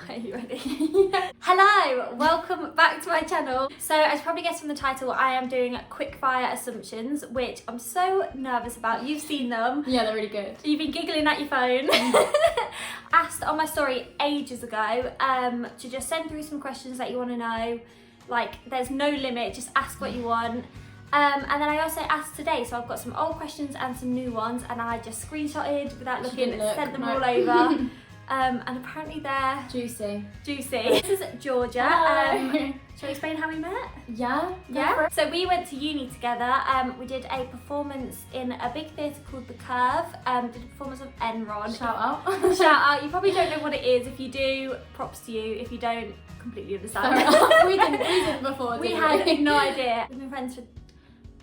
Are you ready? Hello, welcome back to my channel. So as you probably guessed from the title, I am doing quickfire assumptions, which I'm so nervous about. You've seen them. Yeah, they're really good. You've been giggling at your phone. Asked on my story ages ago to just send through some questions that you want to know. Like, there's no limit, just ask what you want. And then I also asked today, so I've got some old questions and some new ones, and I just screenshotted without looking, sent them all over. And apparently they're juicy. This is Georgia. Shall I explain how we met? Yeah. So we went to uni together. We did a performance in a big theatre called The Curve. Did a performance of Enron. Shout out. Shout out. You probably don't know what it is. If you do, props to you. If you don't, completely understand. we didn't before. We had no idea. We've been friends for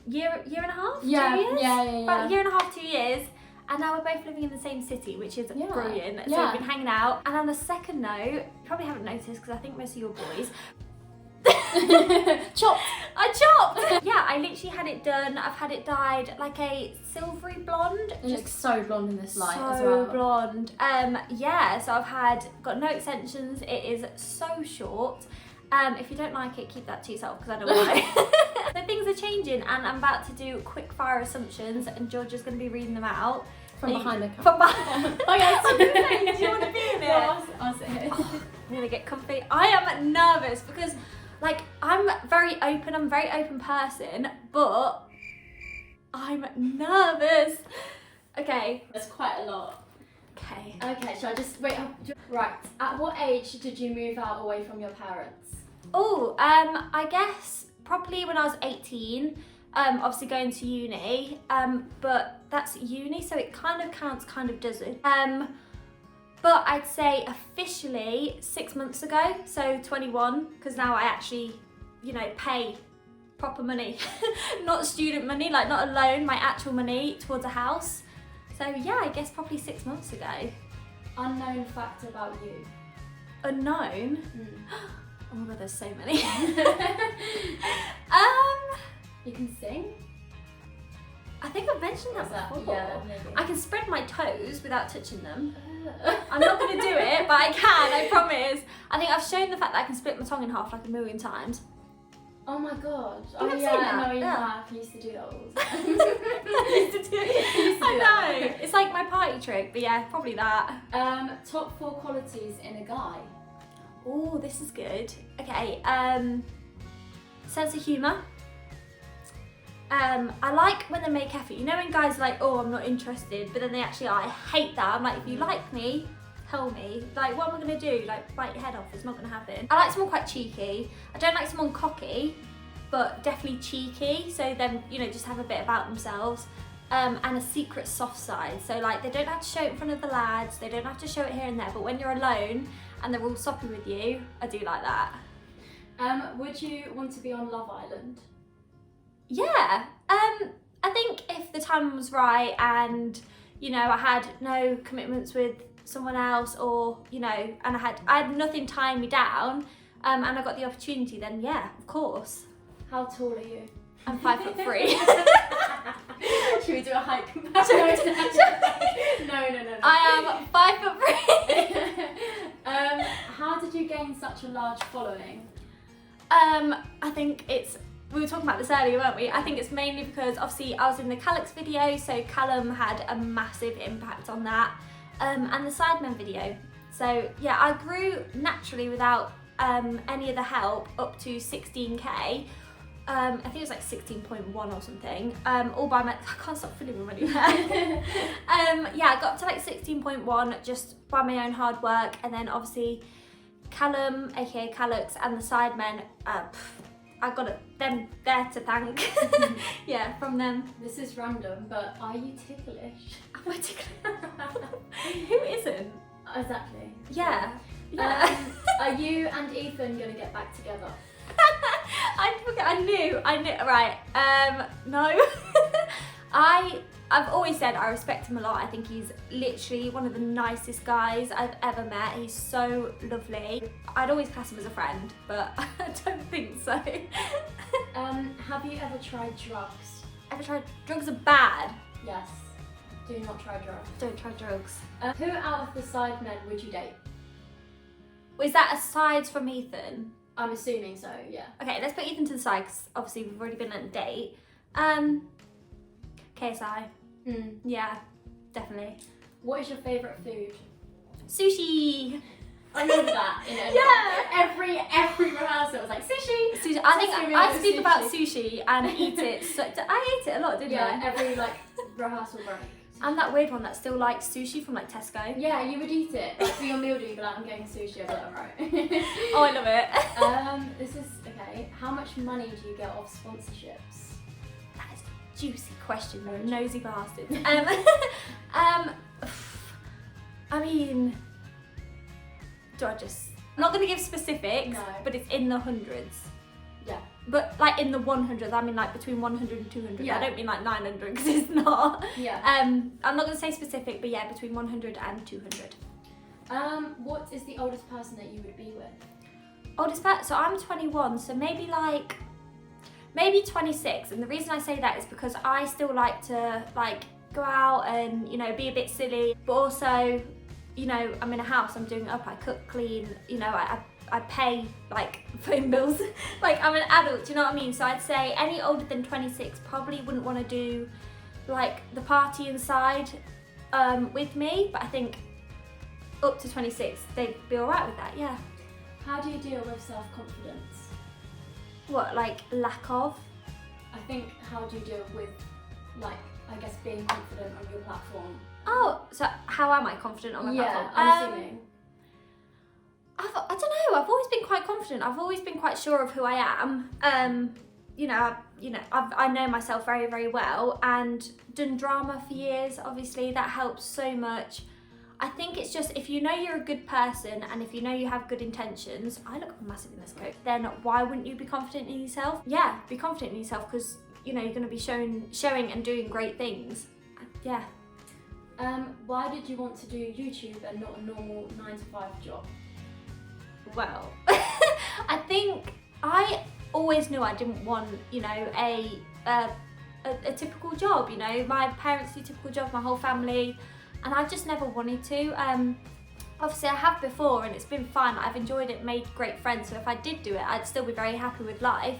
year and a half. 2 years? Yeah. About a year and a half, 2 years. And now we're both living in the same city, which is brilliant. So we've been hanging out. And on the second note, you probably haven't noticed because I think most of your boys chopped. I chopped. Yeah, I literally had it done. I've had it dyed like a silvery blonde. It looks so blonde in this light as So well. blonde. Yeah, so I've got no extensions. It is so short. If you don't like it, keep that to yourself because I don't want it. So things are changing and I'm about to do quick fire assumptions and Georgia's going to be reading them out. From behind the camera. From behind. Oh yes. Do you want to be in it? No, I'll sit here. I'm gonna get comfy. I am nervous because like I'm a very open person, but I'm nervous. Okay. That's quite a lot. Okay. Okay, shall I just wait? Right. At what age did you move out away from your parents? Oh, I guess probably when I was 18. Obviously going to uni, but that's uni, so it kind of counts, kind of doesn't. But I'd say officially 6 months ago, so 21, because now I actually, pay proper money, not student money, like not a loan, my actual money towards a house. So yeah, I guess probably 6 months ago. Unknown fact about you. Unknown? Oh my god, there's so many. You can sing? I think I've mentioned that before. Yeah, maybe. I can spread my toes without touching them. I'm not going to do it, but I can, I promise. I think I've shown the fact that I can split my tongue in half like a million times. Oh my god. You've never seen that? No, you Yeah. have. You used to do that all the time. I used to do it. I know. It's like my party trick, but yeah, probably that. Top 4 qualities in a guy. Oh, this is good. Okay, sense of humour. I like when they make effort. You know when guys are like, oh, I'm not interested, but then they actually are. I hate that. I'm like, if you like me, tell me. Like, what am I going to do? Like, bite your head off? It's not going to happen. I like someone quite cheeky. I don't like someone cocky, but definitely cheeky. So then, just have a bit about themselves. And a secret soft side. So like, they don't have to show it in front of the lads. They don't have to show it here and there. But when you're alone and they're all soppy with you, I do like that. Would you want to be on Love Island? Yeah, I think if the time was right and, I had no commitments with someone else or, and I had nothing tying me down and I got the opportunity, then yeah, of course. How tall are you? I'm 5'3". Should we do a height comparison? No. I am 5'3". How did you gain such a large following? I think we were talking about this earlier, weren't we? I think it's mainly because obviously I was in the Calyx video, so Callum had a massive impact on that, and the Cycleman video. So yeah, I grew naturally without any of the help up to 16k. I think it was like 16.1 or something. All by I can't stop filming my new hair. Yeah, I got up to like 16.1 just by my own hard work, and then obviously Callum, aka Calyx, and the Cycleman. I got them there to thank. Yeah, from them. This is random, but are you ticklish? Am I ticklish? Who isn't? Exactly. Yeah. Are you and Ethan gonna get back together? I knew. Right. No. I've always said I respect him a lot. I think he's literally one of the nicest guys I've ever met. He's so lovely. I'd always class him as a friend, but I don't think so. Have you ever tried drugs? Ever tried? Drugs are bad. Yes. Do not try drugs. Don't try drugs. Who out of the Cyclemen would you date? Was that aside from Ethan? I'm assuming so, yeah. Okay, let's put Ethan to the side because obviously we've already been on a date. KSI. Yeah, definitely. What is your favourite food? Sushi. I remember that. Every rehearsal was like sushi. Sushi. I think I speak about sushi and eat it. So I ate it a lot, didn't I? Yeah, every like rehearsal break. I'm that weird one that still likes sushi from like Tesco. Yeah, you would eat it. Like, for your meal, you'd be like, I'm getting sushi. I'd be like, alright. Oh, I love it. This is, okay, how much money do you get off sponsorships? That is a juicy question, you nosy bastards. I mean, I'm not going to give specifics, No. but it's in the hundreds. Yeah. But like in the 100s, I mean like between 100 and 200. Yeah. I don't mean like 900 because it's not. Yeah. I'm not going to say specific, but yeah, between 100 and 200. What is the oldest person that you would be with? Oldest person, so I'm 21, so maybe 26. And the reason I say that is because I still like to like go out and, you know, be a bit silly, but also, you know, I'm in a house, I'm doing it up, I cook, clean, you know, I pay like phone bills. Like I'm an adult, do you know what I mean? So I'd say any older than 26 probably wouldn't want to do like the party inside with me, but I think up to 26 they'd be alright with that, yeah. How do you deal with self-confidence? What, like lack of? I think how do you deal with, like, I guess being confident on your platform? Oh, so how am I confident on my platform? I'm assuming. I don't know. I've always been quite confident. I've always been quite sure of who I am. I know myself very, very well, and done drama for years. Obviously, that helps so much. I think it's just if you know you're a good person and if you know you have good intentions. I look massive in this coat. Then why wouldn't you be confident in yourself? Yeah, be confident in yourself because you know you're going to be showing and doing great things. Yeah. Why did you want to do YouTube and not a normal 9-to-5 job? Well, I think I always knew I didn't want, you know, a typical job. You know, my parents do typical jobs, my whole family, and I just never wanted to. Obviously, I have before, and it's been fun. I've enjoyed it, made great friends. So if I did do it, I'd still be very happy with life.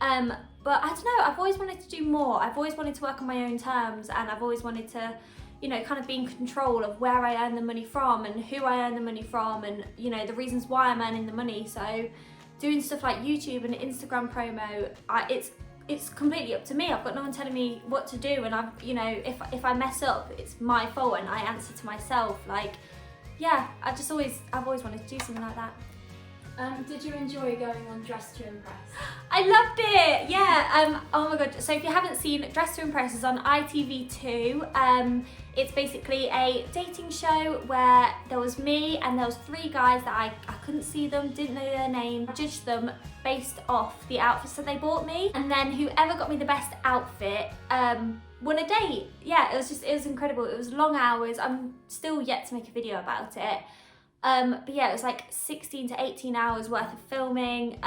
But I don't know. I've always wanted to do more. I've always wanted to work on my own terms, and I've always wanted to, you know, kind of be in control of where I earn the money from and who I earn the money from and, you know, the reasons why I'm earning the money. So doing stuff like YouTube and Instagram promo, it's completely up to me. I've got no one telling me what to do, and you know, if I mess up, it's my fault and I answer to myself. Like, yeah, I've always wanted to do something like that. Did you enjoy going on Dress to Impress? I loved it, yeah. Oh my god, so if you haven't seen Dress to Impress, it's on ITV2. It's basically a dating show where there was me and there was 3 guys that I couldn't see them, didn't know their name. I judged them based off the outfits that they bought me, and then whoever got me the best outfit won a date. Yeah, it was incredible. It was long hours. I'm still yet to make a video about it. But yeah, it was like 16 to 18 hours worth of filming,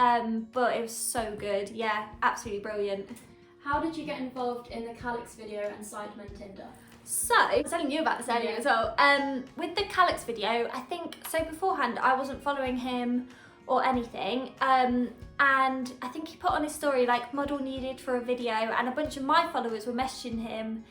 but it was so good. Yeah, absolutely brilliant. How did you get involved in the Calyx video and Cycleman Tinder? So, I was telling you about this earlier as well. With the Calyx video, I think, so beforehand I wasn't following him or anything, and I think he put on his story like model needed for a video, and a bunch of my followers were messaging him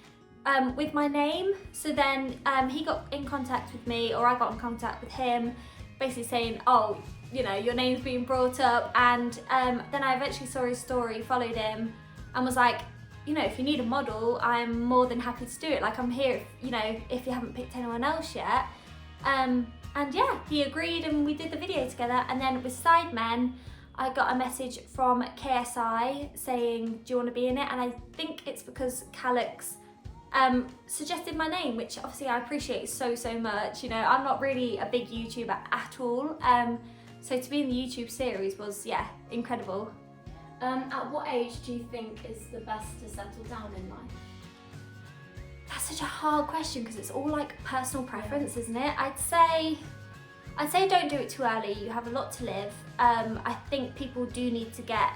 with my name. So then he got in contact with me, or I got in contact with him, basically saying, oh, you know, your name's being brought up, and then I eventually saw his story, followed him, and was like, you know, if you need a model, I'm more than happy to do it. Like, I'm here, you know, if you haven't picked anyone else yet. And yeah, he agreed and we did the video together. And then with Cycleman, I got a message from KSI saying, do you want to be in it? And I think it's because Calyx suggested my name, which obviously I appreciate so much. You know, I'm not really a big YouTuber at all. So to be in the YouTube series was, yeah, incredible. At what age do you think is the best to settle down in life? That's such a hard question because it's all like personal preference, isn't it? I'd say don't do it too early. You have a lot to live. I think people do need to get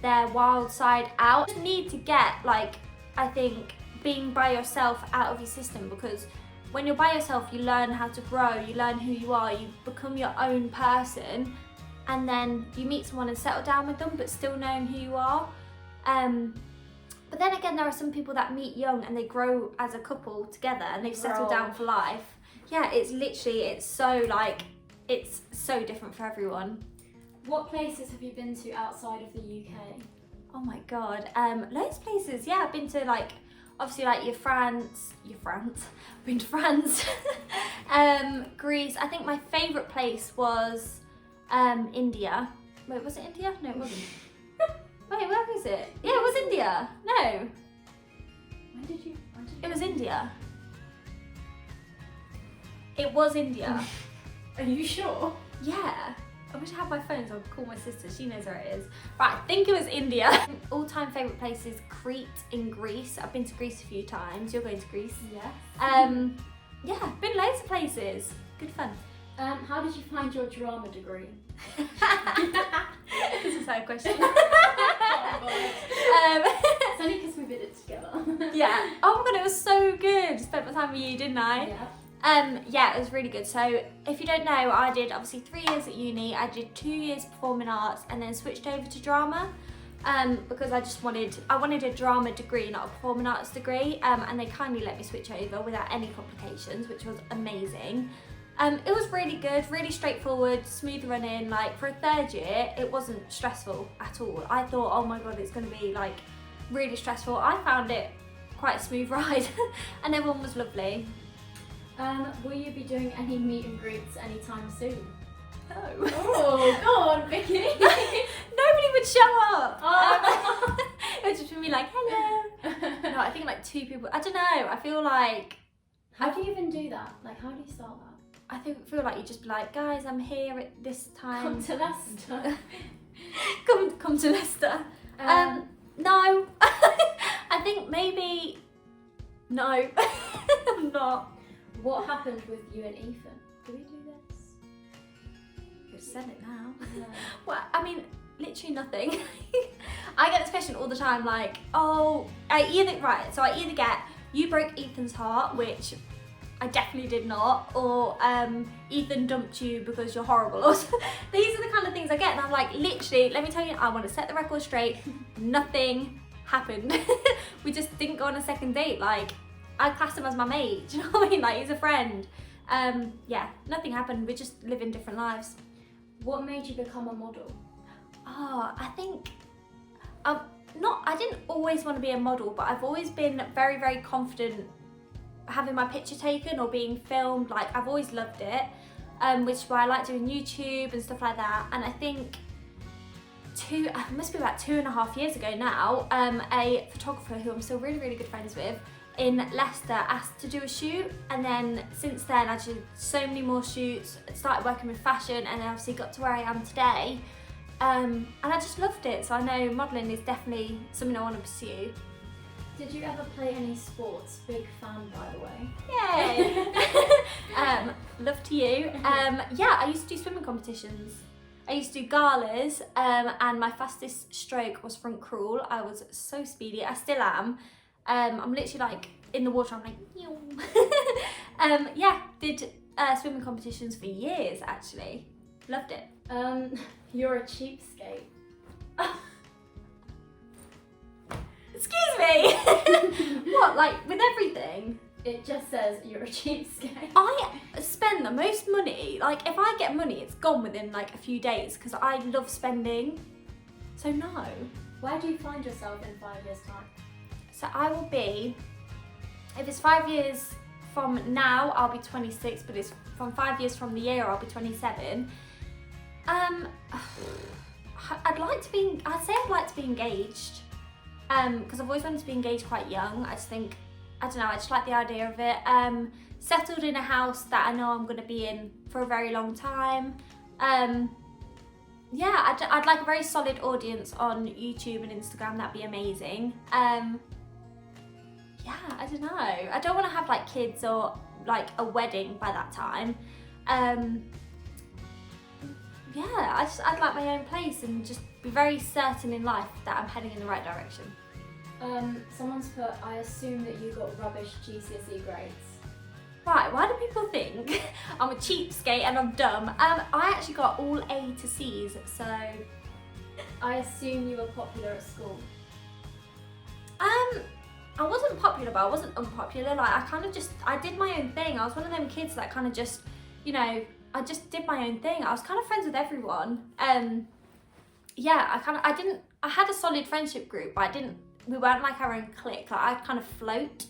their wild side out. You need to get, like, I think, being by yourself out of your system, because when you're by yourself, you learn how to grow, you learn who you are, you become your own person, and then you meet someone and settle down with them, but still knowing who you are. But then again, there are some people that meet young and they grow as a couple together and they've settled down for life. Yeah, it's so different for everyone. What places have you been to outside of the UK? Oh my God, loads of places. Yeah, I've been to like, obviously like France, been to France, Greece. I think my favourite place was India. Wait, was it India? No, it wasn't. Wait, where was it? Yeah, it was India. No. It was India. It was India. Are you sure? Yeah. I wish I had my phone so I could call my sister, she knows where it is. Right, I think it was India. All-time favourite place is Crete in Greece. I've been to Greece a few times. You're going to Greece? Yes. Yeah, been loads of places. Good fun. How did you find your drama degree? This is a question. It's only because we did it together. Yeah. Oh my God, it was so good. Spent my time with you, didn't I? Yeah. Yeah, it was really good. So if you don't know, I did obviously 3 years at uni. I did 2 years performing arts and then switched over to drama because I wanted a drama degree, not a performing arts degree. And they kindly let me switch over without any complications, which was amazing. It was really good, really straightforward, smooth running. Like for a 3rd year, it wasn't stressful at all. I thought, oh my God, it's going to be like really stressful. I found it quite a smooth ride and everyone was lovely. Will you be doing any meet and greets anytime soon? No. Oh, go on, Vicky. Nobody would show up. Oh. It would just be like, hello. No, I think like 2 people. I don't know. I feel like. How do you even do that? Like, how do you start that? I feel like you just be like, guys, I'm here at this time. Come to Leicester. come to Leicester. No. I think maybe. No. I'm not. What happened with you and Ethan? Do we do this? You've said it now. No. Well, I mean, literally nothing. I get this question all the time, like, oh, I either get, you broke Ethan's heart, which I definitely did not, or Ethan dumped you because you're horrible. Or these are the kind of things I get, and I'm like, literally, let me tell you, I want to set the record straight. Nothing happened. We just didn't go on a second date. Like, I classed him as my mate. Do you know what I mean? Like, he's a friend. Yeah, nothing happened. We just live in different lives. What made you become a model? Oh, I think I didn't always want to be a model, but I've always been very, very confident having my picture taken or being filmed. Like, I've always loved it, which is why I like doing YouTube and stuff like that. And I think it must be about 2.5 years ago now, a photographer who I'm still really, really good friends with in Leicester asked to do a shoot, and then since then I did so many more shoots, started working with fashion, and then obviously got to where I am today. And I just loved it, so I know modelling is definitely something I want to pursue. Did you ever play any sports? Big fan, by the way. Yay! Love to you. Yeah, I used to do swimming competitions. I used to do galas, and my fastest stroke was front crawl. I was so speedy, I still am. I'm literally like in the water, I'm like, yeah, did swimming competitions for years actually. Loved it. You're a cheapskate. Excuse me? What, like with everything? It just says you're a cheapskate. I spend the most money, like if I get money, it's gone within like a few days because I love spending. So no. Where do you find yourself in 5 years' time? So I will be, if it's 5 years from now, I'll be 26, but it's from 5 years from the year, I'll be 27. I'd say I'd like to be engaged, because I've always wanted to be engaged quite young. I just think, I don't know, I just like the idea of it. Settled in a house that I know I'm going to be in for a very long time. Yeah, I'd like a very solid audience on YouTube and Instagram, that'd be amazing. Yeah, I don't know. I don't want to have like kids or like a wedding by that time. Yeah, I'd like my own place and just be very certain in life that I'm heading in the right direction. Someone's put, I assume that you got rubbish GCSE grades. Right, why do people think I'm a cheapskate and I'm dumb? I actually got all A to C's, so... I assume you were popular at school. I wasn't popular, but I wasn't unpopular. Like, I did my own thing. I was one of them kids that kind of just, you know, I just did my own thing. I was kind of friends with everyone. Yeah, I had a solid friendship group, but we weren't like our own clique. Like, I'd kind of float.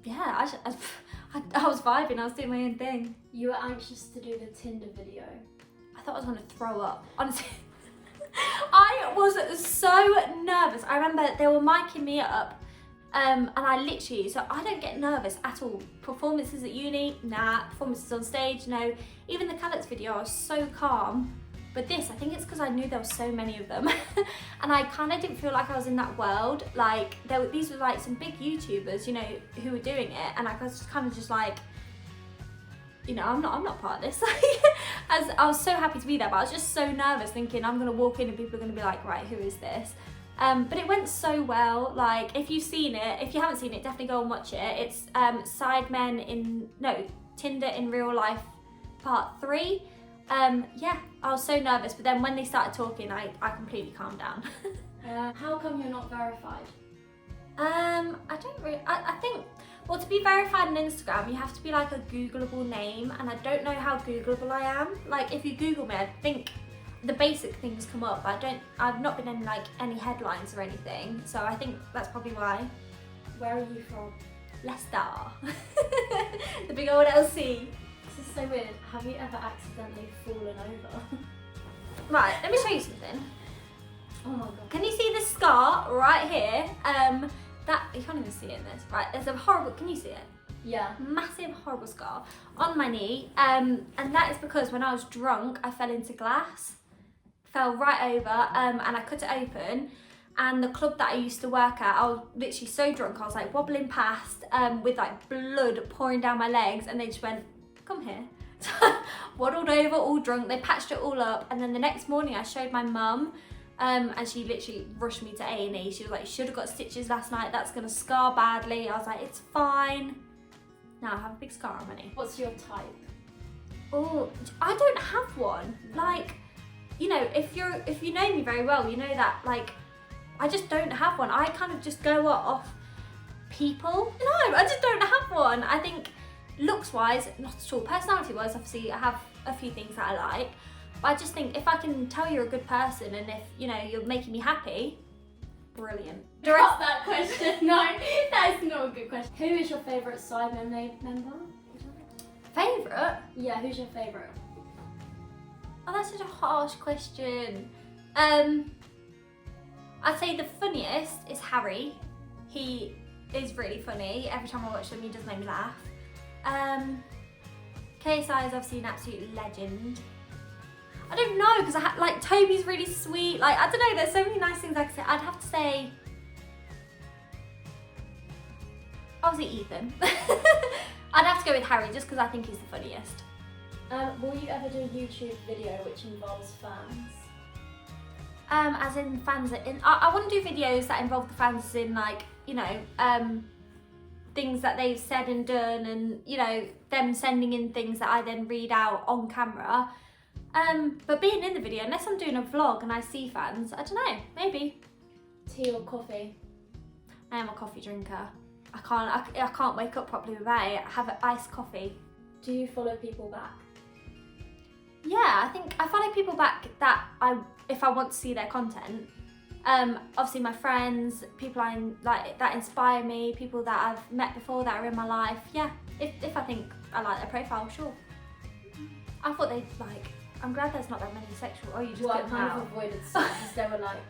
Yeah, I was vibing, I was doing my own thing. You were anxious to do the Tinder video. I thought I was gonna throw up, honestly. I was so nervous. I remember they were micing me up, and I literally, so I don't get nervous at all. Performances at uni, nah. Performances on stage, no. Even the Calyx video, I was so calm. But this, I think it's because I knew there were so many of them. And I kind of didn't feel like I was in that world. Like, these were like some big YouTubers, you know, who were doing it. And I was kind of just like, you know, I'm not part of this. As I was so happy to be there, but I was just so nervous thinking I'm gonna walk in and people are gonna be like, right, who is this? But it went so well. Like, if you've seen it, if you haven't seen it, definitely go and watch it. It's Tinder in Real Life Part 3. Yeah, I was so nervous, but then when they started talking, I completely calmed down. How come you're not verified? I think, well, to be verified on Instagram, you have to be like a Googleable name, and I don't know how Googleable I am. Like, if you Google me, I think the basic things come up. I've not been in like any headlines or anything, so I think that's probably why. Where are you from? Leicester. The big old LC. This is so weird. Have you ever accidentally fallen over? Right, let me show you something. Oh my god. Can you see this scar right here? That, you can't even see it in this. Right, there's a horrible, can you see it? Yeah. Massive horrible scar on my knee. And that is because when I was drunk, I fell into glass. Fell right over, and I cut it open. And the club that I used to work at, I was literally so drunk, I was like wobbling past with like blood pouring down my legs, and they just went, come here. So I waddled over all drunk, they patched it all up, and then the next morning I showed my mum, and she literally rushed me to A&E. She was like, you should have got stitches last night, that's gonna scar badly. I was like, it's fine. Now I have a big scar on my knee. What's your type? Oh, I don't have one. Like, you know, if you know me very well, you know that, like, I just don't have one. I kind of just go off people. No, I just don't have one. I think looks-wise, not at all. Personality-wise, obviously, I have a few things that I like. But I just think if I can tell you're a good person and if, you know, you're making me happy, brilliant. Drop that question. No, that is not a good question. Who is your favourite Cycleman member? Favourite? Yeah, who's your favourite? Oh, that's such a harsh question. I'd say the funniest is Harry. He is really funny. Every time I watch him, he does make me laugh. KSI is obviously an absolute legend. I don't know, because like Toby's really sweet. Like, I don't know, there's so many nice things I could say. I'd have to say, obviously Ethan. I'd have to go with Harry just because I think he's the funniest. Will you ever do a YouTube video which involves fans? As in fans I want to do videos that involve the fans as in, like, you know, things that they've said and done, and, you know, them sending in things that I then read out on camera. But being in the video, unless I'm doing a vlog and I see fans, I don't know, maybe. Tea or coffee? I am a coffee drinker. I can't wake up properly without it. I have an iced coffee. Do you follow people back? Yeah, I think I follow people back that if I want to see their content. Obviously my friends, people that inspire me, people that I've met before that are in my life. Yeah, if I think I like their profile, sure. I thought they'd like. I'm glad there's not that many sexual. Oh, you just well, I got kind out. of avoided some because they were like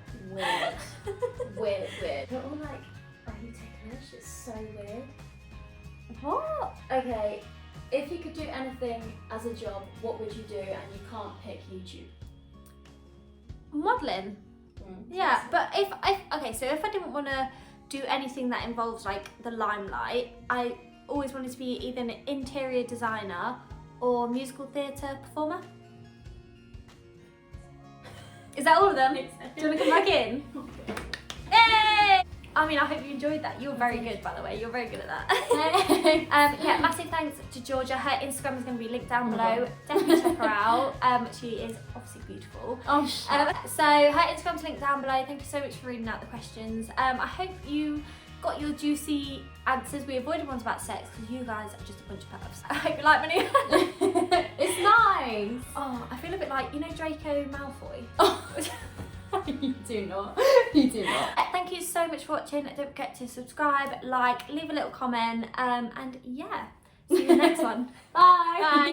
weird. They're all like, are you ticklish? It's so weird. What? Okay, if you could do anything as a job, what would you do? And you can't pick YouTube. Modelling. Yeah, but if I didn't want to do anything that involves like the limelight, I always wanted to be either an interior designer or musical theatre performer. Is that all of them? Do you want to come back in? Hey! I mean, I hope you enjoyed that. You're very good, by the way. You're very good at that. Yeah, massive thanks to Georgia. Her Instagram is going to be linked down below. Definitely check her out. She is obviously beautiful. Oh, so her Instagram's linked down below. Thank you so much for reading out the questions. I hope you got your juicy answers. We avoided ones about sex because you guys are just a bunch of pervs. I hope you like my new It's nice. Oh, I feel a bit like, you know, Draco Malfoy. Oh. You do not. You do not. Thank you so much for watching. Don't forget to subscribe, like, leave a little comment, and yeah, see you in the next one. Bye. Bye.